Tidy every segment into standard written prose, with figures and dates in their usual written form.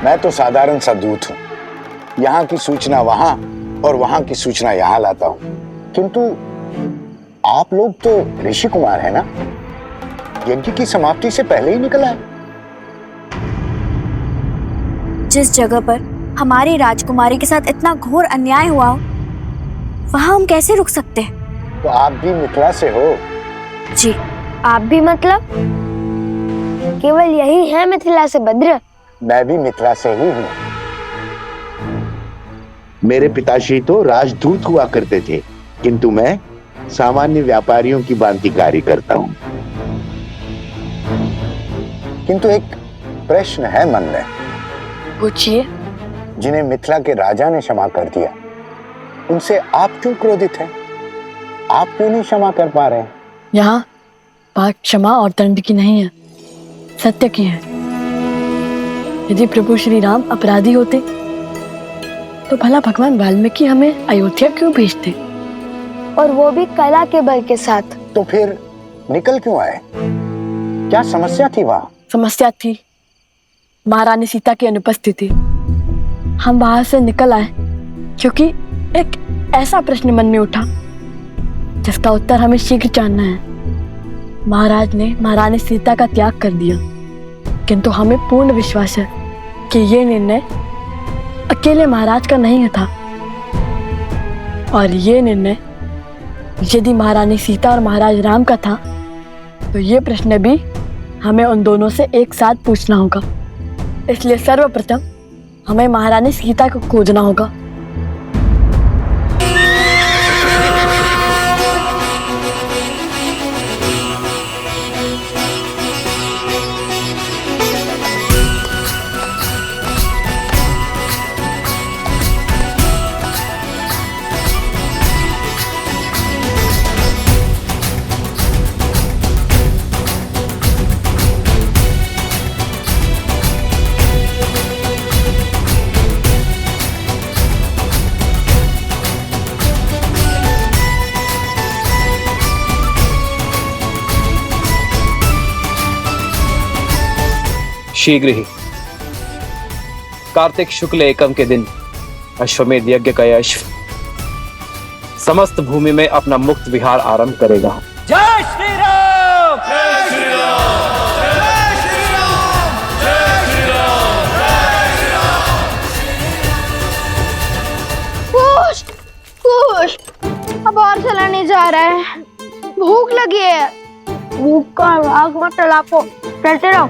मैं तो साधारण सा दूत हूँ। यहाँ की सूचना वहां और वहां की सूचना यहाँ लाता हूँ। किंतु आप लोग तो ऋषि कुमार है ना? यज्ञ की समाप्ति से पहले ही निकल आए। जिस जगह पर हमारी राजकुमारी के साथ इतना घोर अन्याय हुआ हो, वहां हम कैसे रुक सकते हैं? तो आप भी मिथिला से हो? जी। आप भी मतलब? केवल यही है मिथिला से भद्र? मैं भी मिथिला से ही हूँ। मेरे पिताश्री तो राजदूत हुआ करते थे, किंतु मैं सामान्य व्यापारियों की भांति कार्य करता हूँ। किंतु एक प्रश्न है मन में। पूछिए। जिन्हें मिथिला के राजा ने क्षमा कर दिया, उनसे आप क्यों क्रोधित हैं? आप क्यों नहीं क्षमा कर पा रहे हैं? यहाँ बात क्षमा और दंड की नहीं है, सत्य की है। यदि प्रभु श्री राम अपराधी होते तो भला भगवान वाल्मीकि हमें अयोध्या क्यों भेजते? और वो भी कला के बल के साथ। तो फिर निकल क्यों आए? क्या समस्या थी वहां? समस्या थी महारानी सीता की अनुपस्थिति। हम वहां से निकल आए क्योंकि एक ऐसा प्रश्न मन में उठा जिसका उत्तर हमें शीघ्र जानना है। महाराज ने महारानी सीता का त्याग कर दिया, किंतु हमें पूर्ण विश्वास है कि ये निर्णय अकेले महाराज का नहीं था, और ये निर्णय यदि महारानी सीता और महाराज राम का था तो ये प्रश्न भी हमें उन दोनों से एक साथ पूछना होगा। इसलिए सर्वप्रथम हमें महारानी सीता को खोजना होगा। शीघ्र ही कार्तिक शुक्ल एकम के दिन अश्वमेध यज्ञ का यश समस्त भूमि में अपना मुक्त विहार आरंभ करेगा। जय श्री राम! जय श्री राम! जय श्री राम! जय श्री राम! जय श्री राम! कुश! कुश! अब और चला नहीं जा रहा है। भूख लगी है। भूख का राग मत चलाको, चलते रहो।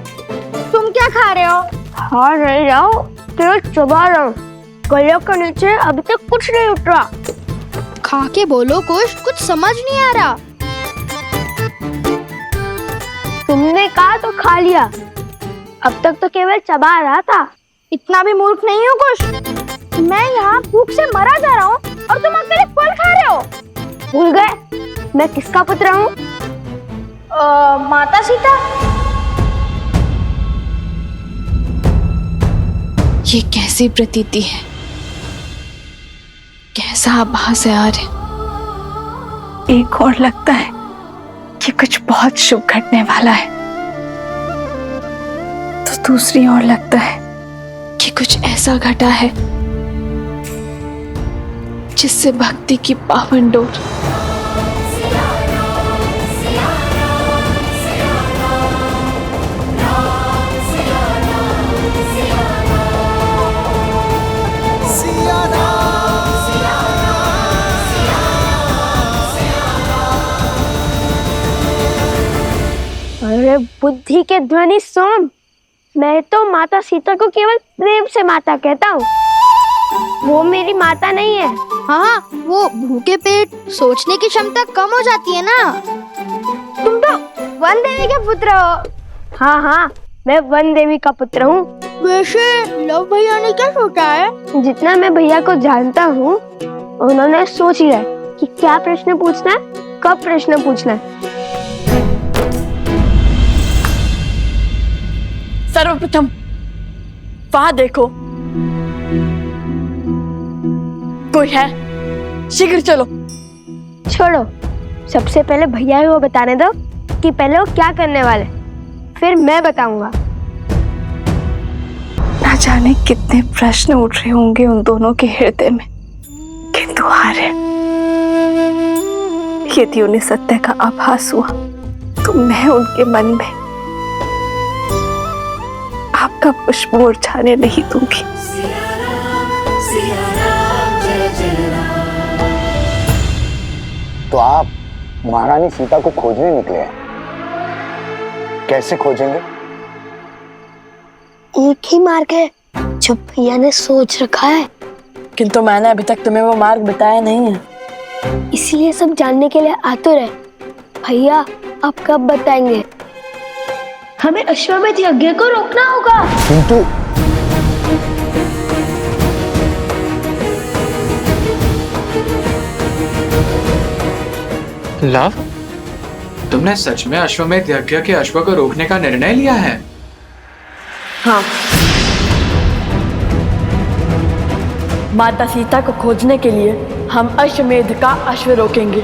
तुम क्या खा रहे हो? खा नहीं जाओ, केवल चबा रहा हूँ। गले के नीचे अभी तक कुछ नहीं उठ रहा। खा के बोलो कुछ समझ नहीं आ रहा। तुमने कहा तो खा लिया, अब तक तो केवल चबा रहा था। इतना भी मूर्ख नहीं हूँ कुछ। मैं यहाँ भूख से मरा जा रहा हूँ और तुम अकेले फल खा रहे हो। भूल गए मैं किसका पुत्र हूँ? माता सीता। ये कैसी प्रतीति है, कैसा आभास है यार। एक और लगता है कि कुछ बहुत शुभ घटने वाला है, तो दूसरी ओर लगता है कि कुछ ऐसा घटा है जिससे भक्ति की पावन डोर अरे बुद्धि के ध्वनि सोम, मैं तो माता सीता को केवल प्रेम से माता कहता हूँ। वो मेरी माता नहीं है। हाँ, वो भूखे पेट सोचने की क्षमता कम हो जाती है ना। तुम तो वन देवी के पुत्र हो। हाँ हाँ, मैं वन देवी का पुत्र हूँ। वैसे लव भैया ने क्या सोचा है? जितना मैं भैया को जानता हूँ, उन्होंने सोच लिया कि क्या प्रश्न पूछना है, कब प्रश्न पूछना है। सर्वप्रथम वहां देखो, कोई है? शीघ्र चलो। छोड़ो, सबसे पहले भैया को बताने दो कि पहले वो क्या करने वाले, फिर मैं बताऊंगा। ना जाने कितने प्रश्न उठ रहे होंगे उन दोनों के हृदय में, किंतु हारे। यदि उन्हें सत्य का आभास हुआ तो मैं उनके मन में आपका पुष्प मुरझाने नहीं दूंगी। तो आप महारानी सीता को खोजने निकले हैं, कैसे खोजेंगे? एक ही मार्ग है जो भैया ने सोच रखा है, किंतु मैंने अभी तक तुम्हें वो मार्ग बताया नहीं है। इसलिए सब जानने के लिए आतुर है। भैया आप कब बताएंगे? हमें अश्वमेध यज्ञ को रोकना होगा। किंतु लव, तुमने सच में अश्वमेध यज्ञ के अश्व को रोकने का निर्णय लिया है? हाँ, माता सीता को खोजने के लिए हम अश्वमेध का अश्व रोकेंगे।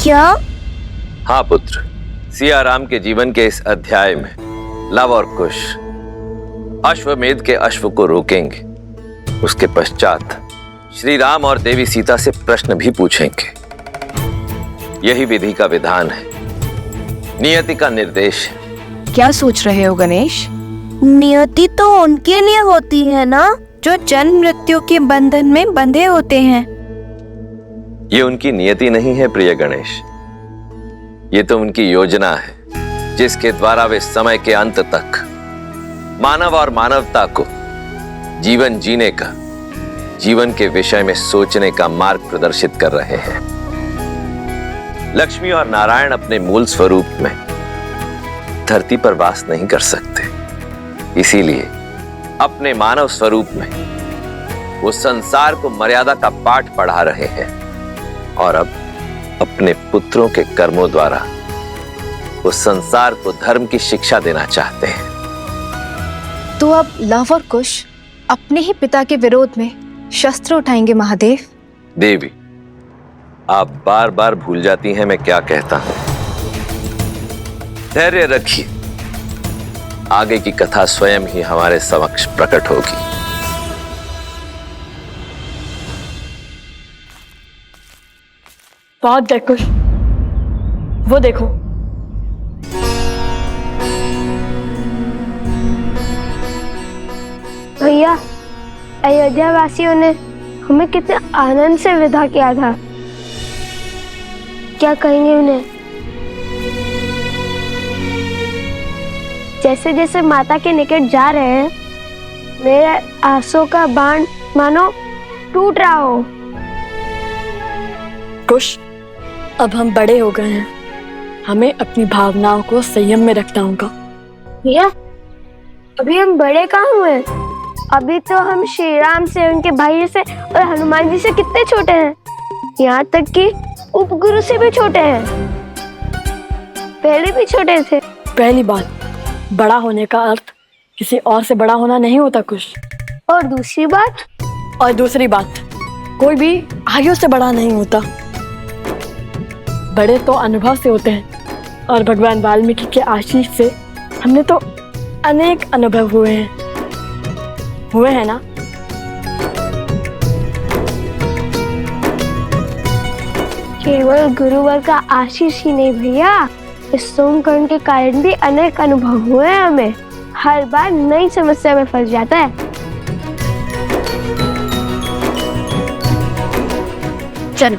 क्या? हाँ पुत्र, सिया राम के जीवन के इस अध्याय में लव और कुश अश्वमेध के अश्व को रोकेंगे। उसके पश्चात श्री राम और देवी सीता से प्रश्न भी पूछेंगे। यही विधि का विधान है, नियति का निर्देश है। क्या सोच रहे हो गणेश? नियति तो उनके लिए होती है ना जो जन्म मृत्यु के बंधन में बंधे होते हैं। ये उनकी नियति नहीं है प्रिय गणेश, ये तो उनकी योजना है जिसके द्वारा वे समय के अंत तक मानव और मानवता को जीवन जीने का, जीवन के विषय में सोचने का मार्ग प्रदर्शित कर रहे हैं। लक्ष्मी और नारायण अपने मूल स्वरूप में धरती पर वास नहीं कर सकते, इसीलिए अपने मानव स्वरूप में वो संसार को मर्यादा का पाठ पढ़ा रहे हैं और अब अपने पुत्रों के कर्मों द्वारा वो संसार को धर्म की शिक्षा देना चाहते हैं। तो अब लव और कुश अपने ही पिता के विरोध में शस्त्र उठाएंगे महादेव? देवी, आप बार बार भूल जाती हैं मैं क्या कहता हूं। धैर्य रखिए, आगे की कथा स्वयं ही हमारे समक्ष प्रकट होगी। बहुत देखो, वो देखो, भैया अयोध्या वासियों ने हमें कितने आनंद से विदा किया था। क्या कहेंगे उन्हें? जैसे जैसे माता के निकट जा रहे हैं, मेरे आंसू का बाण मानो टूट रहा हो। कुश, अब हम बड़े हो गए हैं, हमें अपनी भावनाओं को संयम में रखना होगा। भैया अभी हम बड़े कहाँ हुए? अभी तो हम श्री राम से, उनके भाई से और हनुमान जी से कितने छोटे हैं। यहाँ तक कि उपगुरु से भी छोटे हैं, पहले भी छोटे थे। पहली बात, बड़ा होने का अर्थ किसी और से बड़ा होना नहीं होता कुश। और दूसरी बात, कोई भी आयु से बड़ा नहीं होता। बड़े तो अनुभव से होते हैं और भगवान वाल्मीकि के आशीष से हमने तो अनेक अनुभव हुए हैं ना। केवल गुरुवर का आशीष ही नहीं भैया, इस सोमकर्ण के कारण भी अनेक अनुभव हुए हैं हमें। हर बार नई समस्या में फंस जाता है। चलो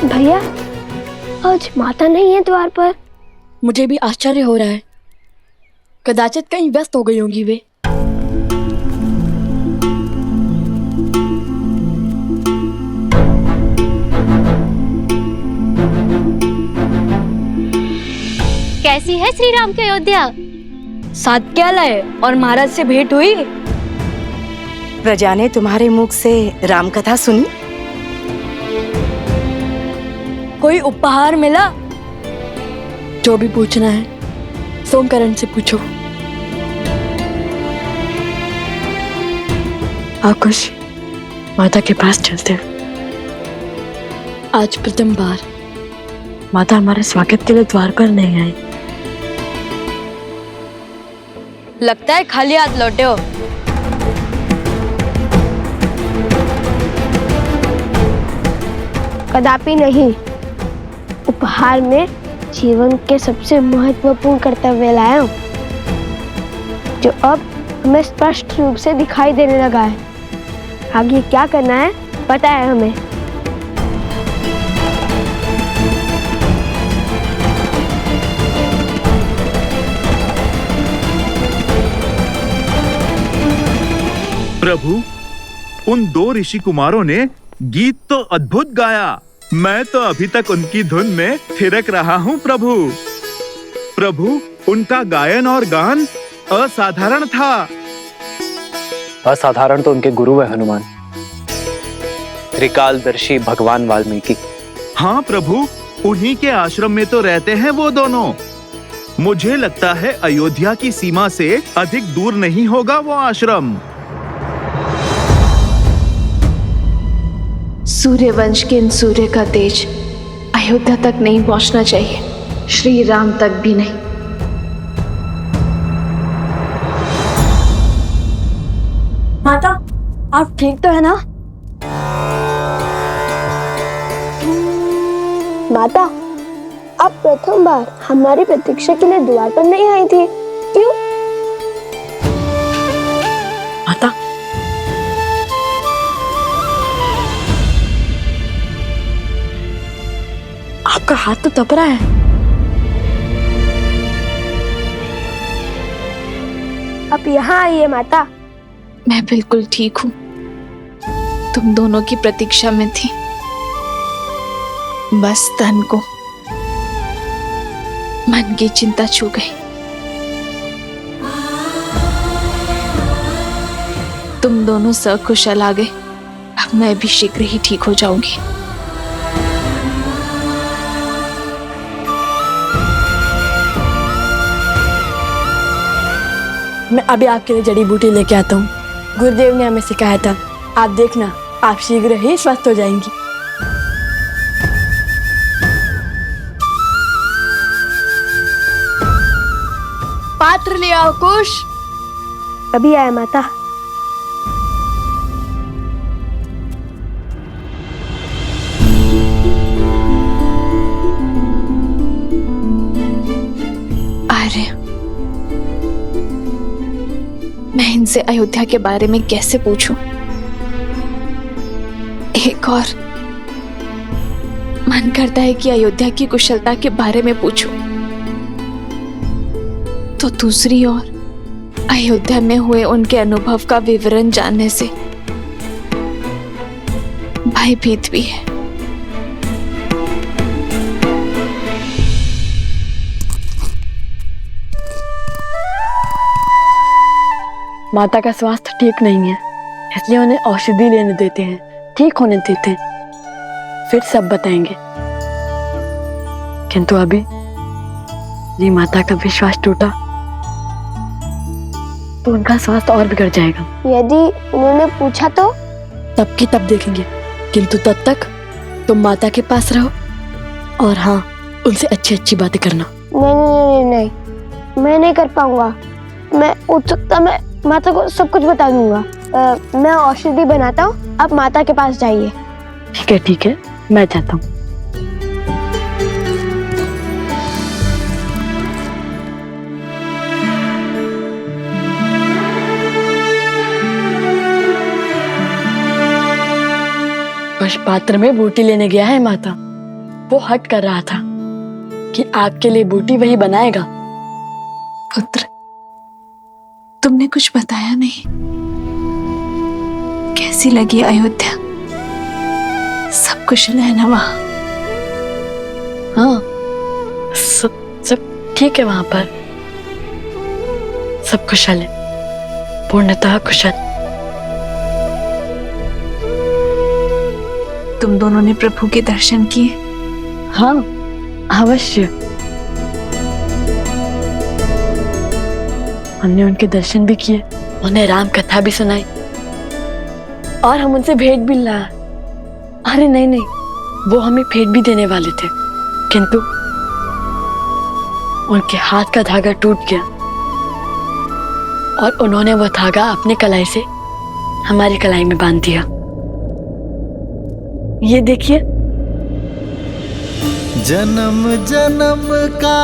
भैया आज माता नहीं है द्वार पर। मुझे भी आश्चर्य हो रहा है, कदाचित कहीं व्यस्त हो गई होंगी वे। कैसी है श्री राम की अयोध्या? साथ क्या लाए और महाराज से भेंट हुई? प्रजा ने तुम्हारे मुख से राम कथा सुनी? कोई उपहार मिला? जो भी पूछना है सोमकर्ण से पूछो। आकुश, माता के पास चलते हैं। आज प्रथम बार माता हमारे स्वागत के लिए द्वार पर नहीं आई। लगता है खाली हाथ लौटे हो। कदापि नहीं, उपहार में जीवन के सबसे महत्वपूर्ण कर्तव्य लाया हूँ, जो अब हमें स्पष्ट रूप से दिखाई देने लगा है। आगे क्या करना है पता है हमें। प्रभु, उन 2 ऋषि कुमारों ने गीत तो अद्भुत गाया। मैं तो अभी तक उनकी धुन में थिरक रहा हूँ प्रभु। प्रभु, उनका गायन और गान असाधारण था। असाधारण तो उनके गुरु है हनुमान, त्रिकालदर्शी भगवान वाल्मीकि। हाँ प्रभु, उन्हीं के आश्रम में तो रहते हैं वो दोनों। मुझे लगता है अयोध्या की सीमा से अधिक दूर नहीं होगा वो आश्रम। सूर्यवंश के इन सूर्य का तेज अयोध्या तक नहीं पहुंचना चाहिए, श्री राम तक भी नहीं। माता, आप ठीक तो है ना? माता, आप प्रथम बार हमारी प्रतीक्षा के लिए द्वार पर नहीं आई थी, क्यों? माता, आपका हाथ तो तप रहा है। आप यहाँ आइए माता। मैं बिल्कुल ठीक हूँ, तुम दोनों की प्रतीक्षा में थी। बस तन को मन की चिंता छू गई। तुम दोनों सकुशल आ गए, अब मैं भी शीघ्र ही ठीक हो जाऊंगी। मैं अभी आपके लिए जड़ी बूटी लेके आता हूँ। गुरुदेव ने हमें सिखाया था, आप देखना आप शीघ्र ही स्वस्थ हो जाएंगी। पात्र ले आओ कुश। अभी आया माता। आर्य, मैं इनसे अयोध्या के बारे में कैसे पूछूं? एक और मन करता है कि अयोध्या की कुशलता के बारे में पूछूं, तो दूसरी ओर अयोध्या में हुए उनके अनुभव का विवरण जानने से भयभीत भी है। माता का स्वास्थ्य ठीक नहीं है, इसलिए उन्हें औषधि लेने देते हैं, ठीक होने देते हैं, फिर सब बताएंगे। किंतु अभी जी माता का विश्वास टूटा तो उनका स्वास्थ्य और बिगड़ जाएगा। यदि उन्होंने पूछा तो? तब की तब देखेंगे, किंतु तब तक तुम माता के पास रहो और हाँ, उनसे अच्छी अच्छी बातें करना। नहीं, मैं नहीं कर पाऊंगा। मैं उत्सुकता में माता को सब कुछ बता दूंगा। मैं औषधि बनाता हूँ, आप माता के पास जाइए। ठीक है, मैं जाता हूँ। कुछ पात्र में बूटी लेने गया है माता। वो हट कर रहा था कि आपके लिए बूटी वही बनाएगा। पुत्र, तुमने कुछ बताया नहीं। कैसी लगी अयोध्या? सब कुशल है ना वहां? हाँ, सब ठीक है वहां पर। सब कुशल है, पूर्णतः कुशल। तुम दोनों ने प्रभु के दर्शन किए? हाँ, अवश्य। हमने उनके दर्शन भी किए, उन्हें राम कथा भी सुनाई। और हम उनसे भेंट भी लाए। अरे नहीं नहीं, वो हमें भेंट भी देने वाले थे, किंतु उनके हाथ का धागा टूट गया और उन्होंने वो धागा अपने कलाई से हमारी कलाई में बांध दिया। ये देखिए, जन्म जन्म का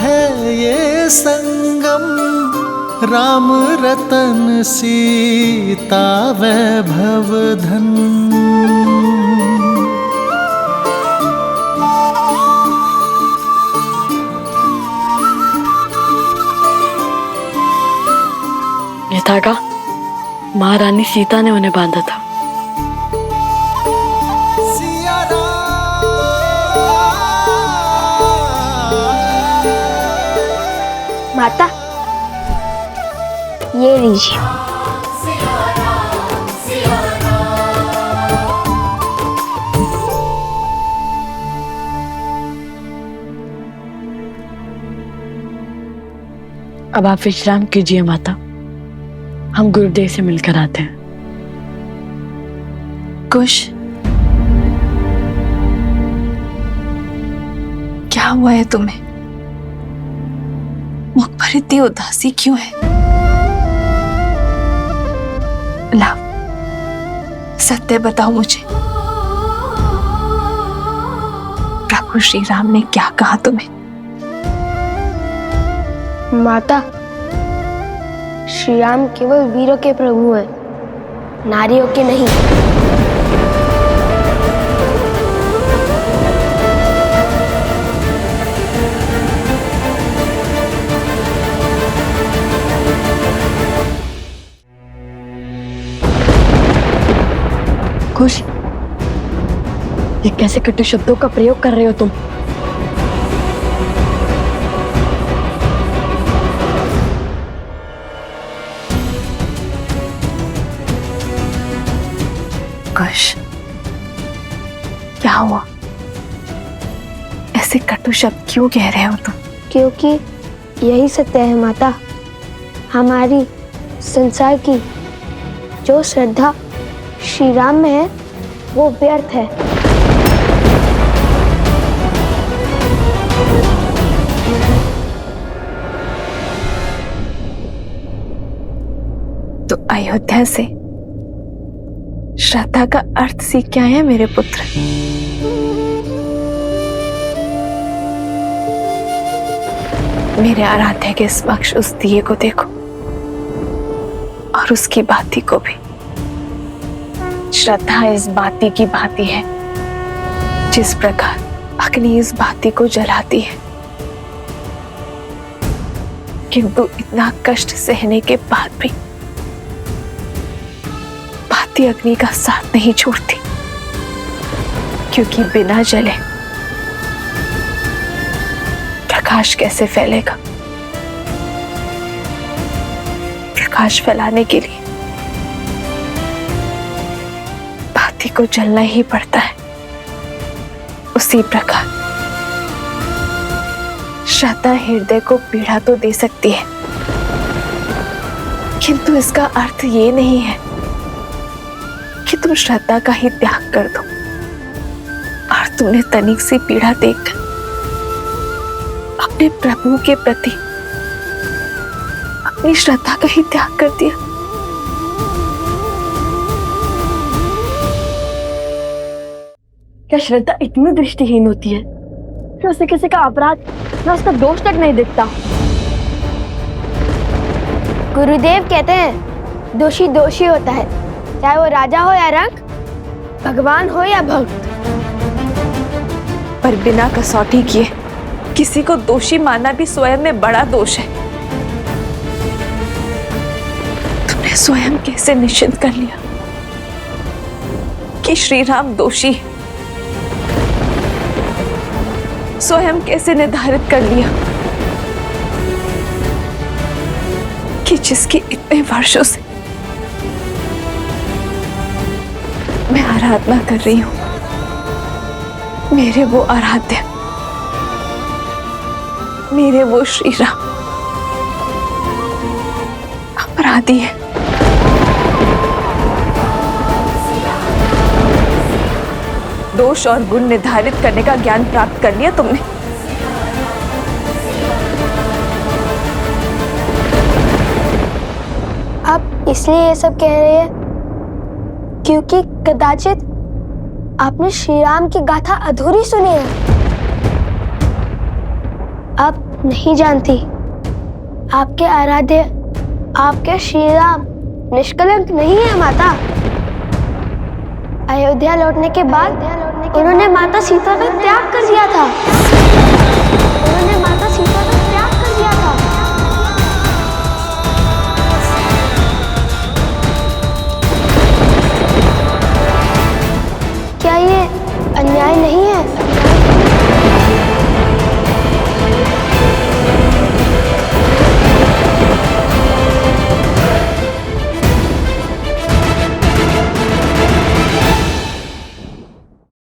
है ये संगम, राम रतन सीता वैभव धन। ये धागा महारानी सीता ने उन्हें बांधा था। माता, ये लीजिए। अब आप विश्राम कीजिए माता, हम गुरुदेव से मिलकर आते हैं। कुश, क्या हुआ है तुम्हें? मुख पर इतनी उदासी क्यों है? लाओ, सत्य बताओ मुझे, प्रभु श्री राम ने क्या कहा तुम्हें? माता, श्री राम केवल वीरों के प्रभु हैं, नारियों के नहीं। खुश, ये कैसे कटु शब्दों का प्रयोग कर रहे हो तुम? कुश, क्या हुआ? ऐसे कटु शब्द क्यों कह रहे हो तुम? क्योंकि यही सत्य है माता, हमारी संसार की जो श्रद्धा श्री राम में है वो व्यर्थ है। तो अयोध्या से श्रद्धा का अर्थ सीख के आए हैं मेरे पुत्र। मेरे आराध्य के समक्ष उस दिए को देखो और उसकी बाती को भी। श्रद्धा इस बाती की भांति है जिस प्रकार अग्नि इस बाती को जलाती है, किंतु इतना कष्ट सहने के बाद भी बाती अग्नि का साथ नहीं छोड़ती, क्योंकि बिना जले प्रकाश कैसे फैलेगा। प्रकाश फैलाने के लिए बाती को जलना ही पड़ता है। उसी प्रकार श्रद्धा हृदय को पीड़ा तो दे सकती है, किंतु इसका अर्थ ये नहीं है कि तुम श्रद्धा का ही त्याग कर दो और तुमने तनिक सी पीड़ा देखकर अपने प्रभु के प्रति अपनी श्रद्धा का ही त्याग कर दिया। क्या श्रद्धा इतनी दृष्टिहीन होती है कि उसे किसी का अपराध या उसका दोष तक नहीं दिखता? गुरुदेव कहते हैं दोषी दोषी होता है, चाहे वो राजा हो या रंक, भगवान हो या भक्त। पर बिना कसौटी किए किसी को दोषी मानना भी स्वयं में बड़ा दोष है। तुमने स्वयं कैसे निश्चित कर लिया कि श्री राम दोषी है? स्वयं कैसे निर्धारित कर लिया कि जिसकी इतने वर्षों से मैं आराधना कर रही हूं, मेरे वो आराध्य, मेरे वो श्री राम अपराधी है? दोष और गुण निर्धारित करने का ज्ञान प्राप्त कर लिया तुमने। आप इसलिए ये सब कह रहे हैं क्योंकि कदाचित आपने श्री राम की गाथा अधूरी सुनी है। आप नहीं जानती, आपके आराध्य आपके श्री राम निष्कलंक नहीं है माता। अयोध्या लौटने के बाद उन्होंने माता सीता का त्याग कर दिया था। उन्होंने माता सीता का त्याग कर दिया था। क्या ये अन्याय नहीं है?